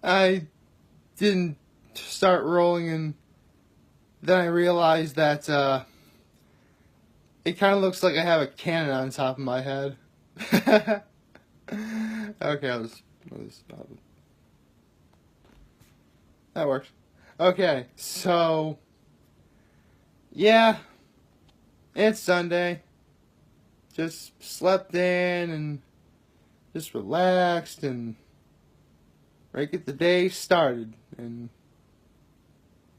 I didn't start rolling, and then I realized that it kind of looks like I have a cannon on top of my head. Okay, that works. Okay, so yeah, it's Sunday. Just slept in and just relaxed and right get the day started. And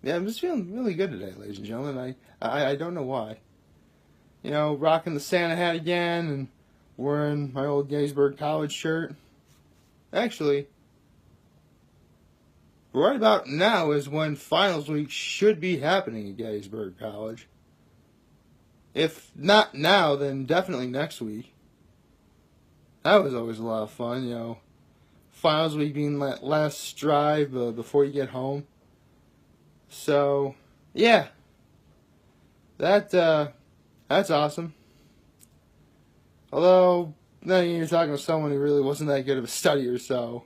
yeah, I'm just feeling really good today, ladies and gentlemen. I don't know why. You know, rocking the Santa hat again and wearing my old Gettysburg College shirt. Actually, right about now is when finals week should be happening at Gettysburg College. If not now, then definitely next week. That was always a lot of fun, you know. Finals week being that last drive before you get home. So, yeah. That's awesome. Although, then you're talking to someone who really wasn't that good of a studier, so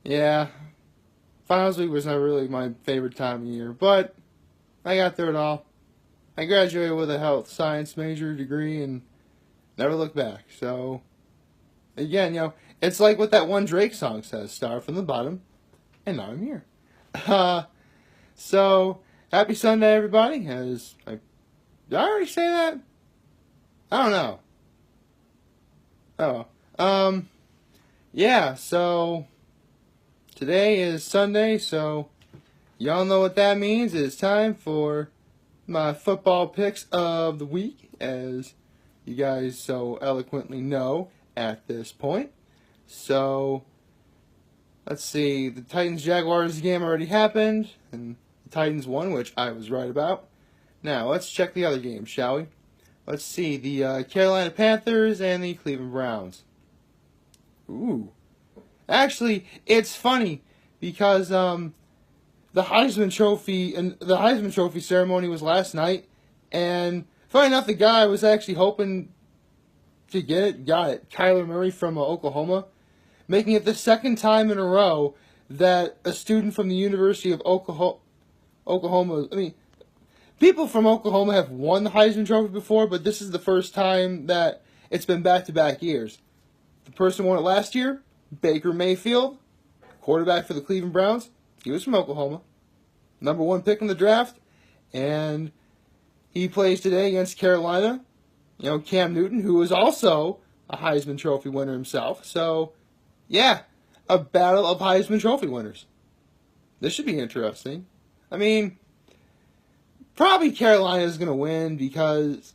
yeah. Finals week was not really my favorite time of year, but I got through it all. I graduated with a health science major degree and never looked back. So, again, you know, it's like what that one Drake song says, start from the bottom, and now I'm here. So, happy Sunday, everybody. Did I already say that? I don't know. Oh, yeah, so today is Sunday, so y'all know what that means. It's time for my football picks of the week, as you guys so eloquently know at this point. So, let's see, the Titans-Jaguars game already happened, and the Titans won, which I was right about. Now, let's check the other games, shall we? Let's see, the Carolina Panthers and the Cleveland Browns. Ooh. Actually, it's funny because the Heisman Trophy ceremony was last night, and funny enough, the guy I was actually hoping to get it, got it. Kyler Murray from Oklahoma, making it the second time in a row that a student from the University of Oklahoma, people from Oklahoma have won the Heisman Trophy before, but this is the first time that it's been back-to-back years. The person who won it last year, Baker Mayfield, quarterback for the Cleveland Browns. He was from Oklahoma. Number 1 pick in the draft. And he plays today against Carolina. You know, Cam Newton, who is also a Heisman Trophy winner himself. So, yeah, a battle of Heisman Trophy winners. This should be interesting. I mean, probably Carolina is going to win because,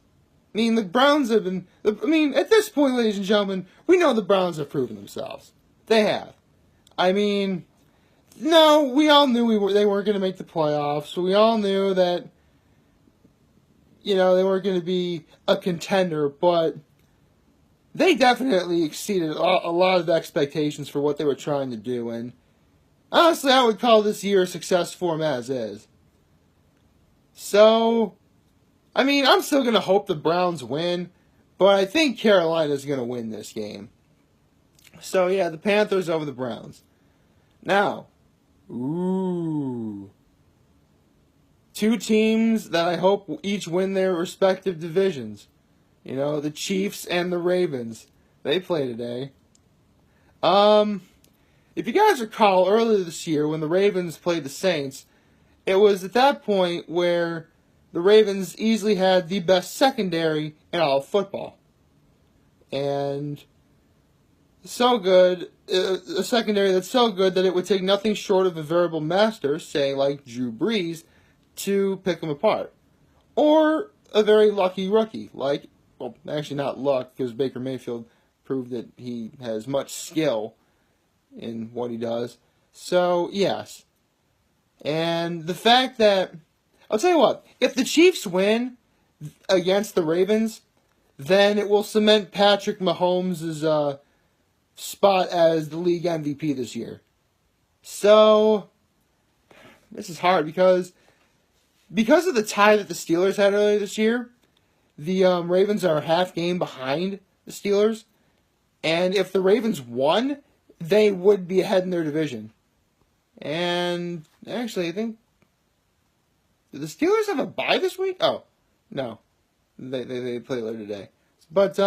the Browns have been, at this point, ladies and gentlemen, we know the Browns have proven themselves. They have. No, we all knew they weren't going to make the playoffs. We all knew that, they weren't going to be a contender, but they definitely exceeded a lot of expectations for what they were trying to do. And honestly, I would call this year a success for them as is. So, I'm still going to hope the Browns win, but I think Carolina's going to win this game. So, yeah, the Panthers over the Browns. Now, two teams that I hope will each win their respective divisions. The Chiefs and the Ravens. They play today. If you guys recall, earlier this year when the Ravens played the Saints, it was at that point where the Ravens easily had the best secondary in all of football. And so good, a secondary that's so good that it would take nothing short of a variable master, say like Drew Brees, to pick them apart. Or a very lucky rookie, actually not luck, because Baker Mayfield proved that he has much skill in what he does. So, yes. And the fact that, I'll tell you what, if the Chiefs win against the Ravens, then it will cement Patrick Mahomes' spot as the league MVP this year. So, this is hard because of the tie that the Steelers had earlier this year, the Ravens are half game behind the Steelers. And if the Ravens won, they would be ahead in their division. And actually, I think, do the Steelers have a bye this week? Oh, no. They play later today. But,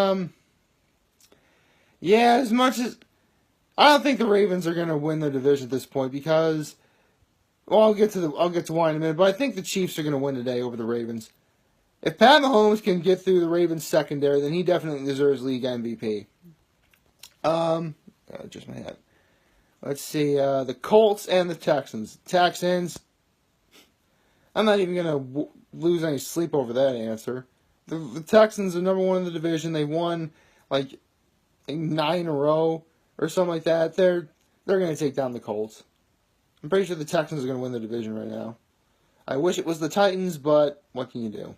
yeah, as much as, I don't think the Ravens are going to win their division at this point because, well, I'll get to why in a minute, but I think the Chiefs are going to win today over the Ravens. If Pat Mahomes can get through the Ravens secondary, then he definitely deserves league MVP. Just my head. Let's see, the Colts and the Texans. Texans, I'm not even going to lose any sleep over that answer. The Texans are number one in the division. They won like 9 in a row or something like that. They're going to take down the Colts. I'm pretty sure the Texans are going to win the division right now. I wish it was the Titans, but what can you do?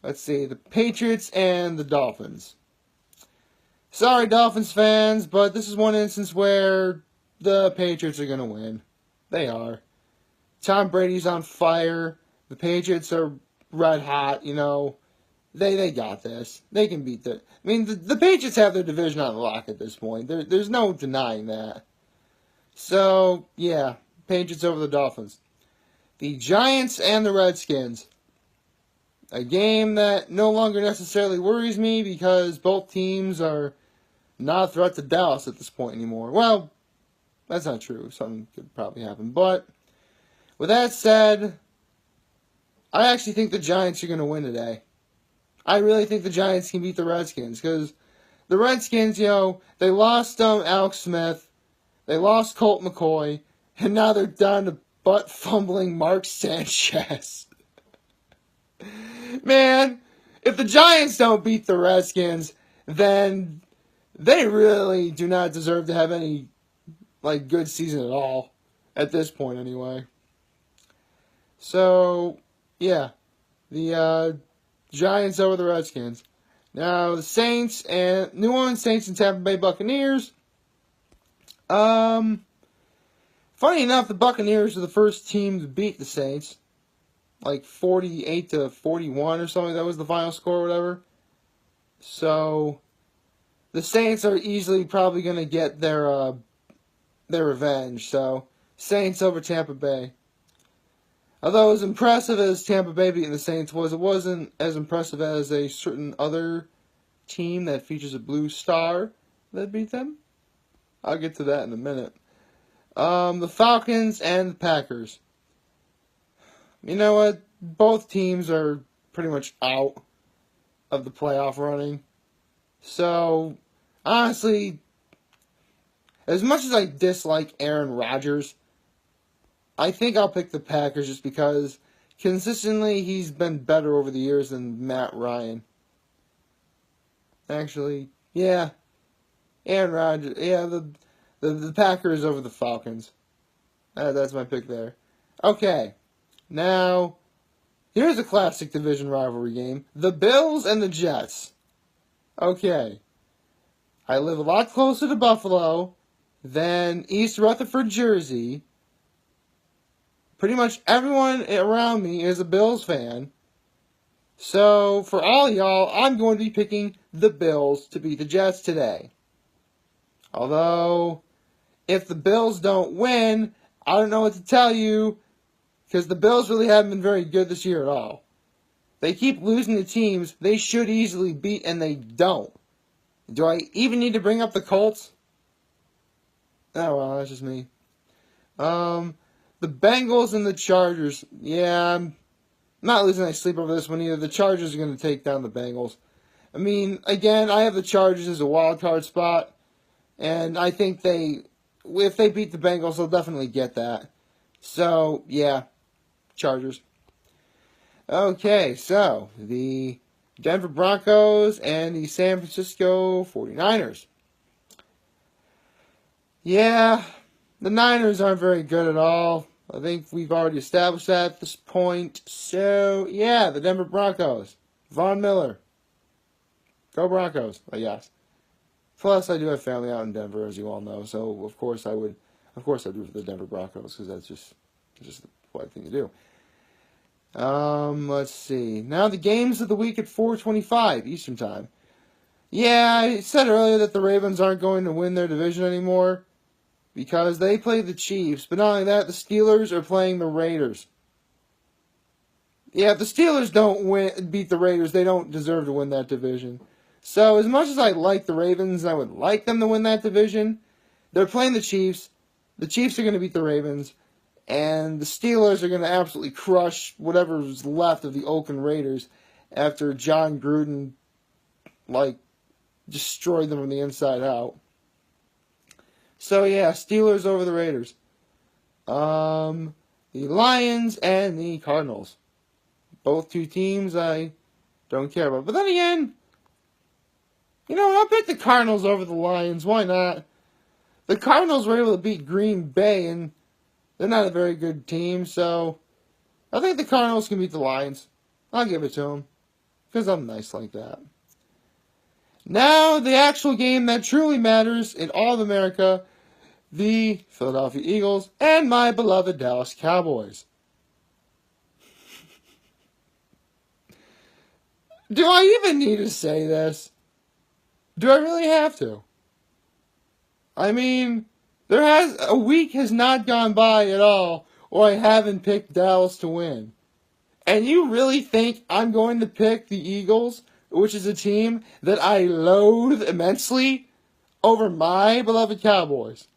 Let's see, the Patriots and the Dolphins. Sorry, Dolphins fans, but this is one instance where the Patriots are going to win. They are. Tom Brady's on fire. The Patriots are red hot, you know. They got this. They can beat the... I mean, the Patriots have their division on lock at this point. There's no denying that. So, yeah, Patriots over the Dolphins. The Giants and the Redskins. A game that no longer necessarily worries me because both teams are not a threat to Dallas at this point anymore. Well, that's not true. Something could probably happen. But with that said, I actually think the Giants are going to win today. I really think the Giants can beat the Redskins because the Redskins, you know, they lost Alex Smith, they lost Colt McCoy, and now they're down to butt-fumbling Mark Sanchez. Man, if the Giants don't beat the Redskins, then they really do not deserve to have any, like, good season at all. At this point, anyway. So, yeah. The Giants over the Redskins. Now, the Saints and New Orleans Saints and Tampa Bay Buccaneers. Funny enough, the Buccaneers are the first team to beat the Saints. Like 48-41 or something. That was the final score or whatever. So, the Saints are easily probably going to get their revenge. So, Saints over Tampa Bay. Although as impressive as Tampa Bay beating the Saints was, it wasn't as impressive as a certain other team that features a blue star that beat them. I'll get to that in a minute. The Falcons and the Packers. You know what? Both teams are pretty much out of the playoff running. So, honestly, as much as I dislike Aaron Rodgers, I think I'll pick the Packers just because consistently he's been better over the years than Matt Ryan. Actually, yeah. Aaron Rodgers, yeah, the Packers over the Falcons. That's my pick there. Okay. Now, here's a classic division rivalry game. The Bills and the Jets. Okay. I live a lot closer to Buffalo than East Rutherford, Jersey. Pretty much everyone around me is a Bills fan. So, for all y'all, I'm going to be picking the Bills to beat the Jets today. Although, if the Bills don't win, I don't know what to tell you. Because the Bills really haven't been very good this year at all. They keep losing to teams they should easily beat, and they don't. Do I even need to bring up the Colts? Oh, well, that's just me. The Bengals and the Chargers. Yeah, I'm not losing any sleep over this one either. The Chargers are going to take down the Bengals. I mean, again, I have the Chargers as a wild card spot. And I think if they beat the Bengals, they'll definitely get that. So, yeah. Chargers. Okay, so the Denver Broncos and the San Francisco 49ers. Yeah, the Niners aren't very good at all. I think we've already established that at this point. So, yeah, the Denver Broncos. Von Miller. Go Broncos, I guess. Plus, I do have family out in Denver, as you all know. So, of course, I'd root for the Denver Broncos because that's just the right thing to do. Let's see. Now the games of the week at 4:25 Eastern Time. Yeah, I said earlier that the Ravens aren't going to win their division anymore because they play the Chiefs. But not only that, the Steelers are playing the Raiders. Yeah, if the Steelers don't beat the Raiders, they don't deserve to win that division. So as much as I like the Ravens, I would like them to win that division. They're playing the Chiefs. The Chiefs are going to beat the Ravens. And the Steelers are going to absolutely crush whatever's left of the Oakland Raiders after John Gruden, destroyed them from the inside out. So, yeah, Steelers over the Raiders. The Lions and the Cardinals. Both two teams I don't care about. But then again, I'll pick the Cardinals over the Lions. Why not? The Cardinals were able to beat Green Bay, and they're not a very good team, so I think the Cardinals can beat the Lions. I'll give it to them, because I'm nice like that. Now, the actual game that truly matters in all of America, the Philadelphia Eagles and my beloved Dallas Cowboys. Do I even need to say this? Do I really have to? I mean, a week has not gone by at all, or I haven't picked Dallas to win. And you really think I'm going to pick the Eagles, which is a team that I loathe immensely, over my beloved Cowboys?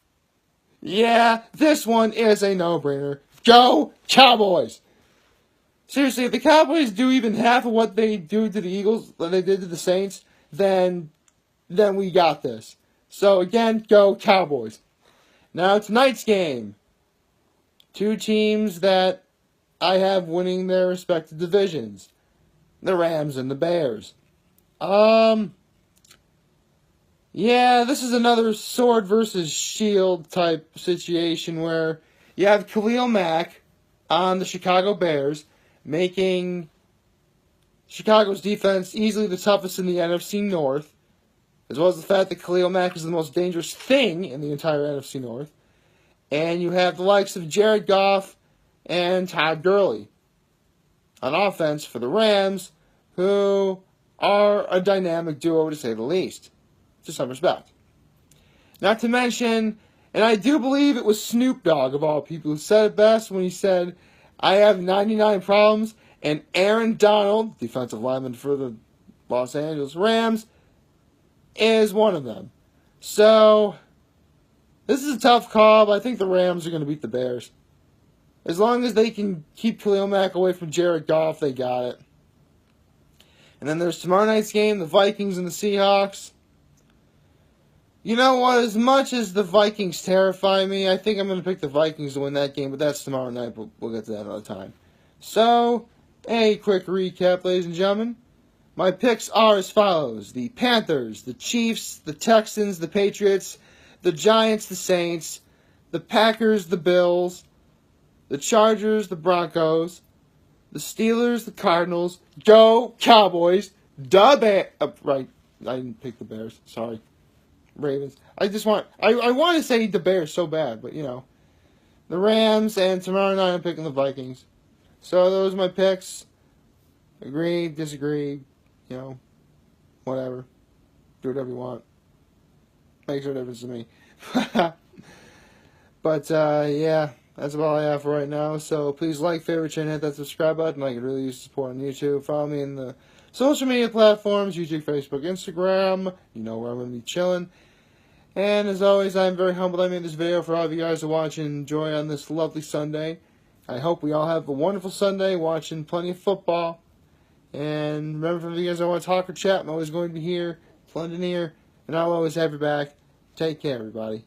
Yeah, this one is a no-brainer. Go Cowboys! Seriously, if the Cowboys do even half of what they do to the Eagles, what they did to the Saints, then we got this. So again, go Cowboys. Now tonight's game. Two teams that I have winning their respective divisions. The Rams and the Bears. Yeah, this is another sword versus shield type situation where you have Khalil Mack on the Chicago Bears, making Chicago's defense easily the toughest in the NFC North, as well as the fact that Khalil Mack is the most dangerous thing in the entire NFC North. And you have the likes of Jared Goff and Todd Gurley on offense for the Rams, who are a dynamic duo to say the least, to some respect. Not to mention, and I do believe it was Snoop Dogg of all people who said it best when he said, I have 99 problems, and Aaron Donald, defensive lineman for the Los Angeles Rams, is one of them. So, this is a tough call, but I think the Rams are going to beat the Bears. As long as they can keep Khalil Mack away from Jared Goff, they got it. And then there's tomorrow night's game, the Vikings and the Seahawks. You know what? As much as the Vikings terrify me, I think I'm going to pick the Vikings to win that game, but that's tomorrow night. But we'll get to that another time. So, a quick recap, ladies and gentlemen. My picks are as follows. The Panthers, the Chiefs, the Texans, the Patriots, the Giants, the Saints, the Packers, the Bills, the Chargers, the Broncos, the Steelers, the Cardinals. Go Cowboys. Right, I didn't pick the Bears. Sorry. Ravens. I want to say the Bears so bad, but the Rams, and tomorrow night I'm picking the Vikings. So those are my picks. Agree, disagree, whatever. Do whatever you want. Makes no difference to me. But yeah, that's all I have for right now. So please like, favorite, and hit that subscribe button. I could really use support on YouTube. Follow me in the social media platforms, YouTube, Facebook, Instagram. You know where I'm going to be chilling. And as always, I'm very humbled I made this video for all of you guys to watch and enjoy on this lovely Sunday. I hope we all have a wonderful Sunday watching plenty of football. And remember, if you guys want to talk or chat, I'm always going to be here, plenty near, and I'll always have your back. Take care, everybody.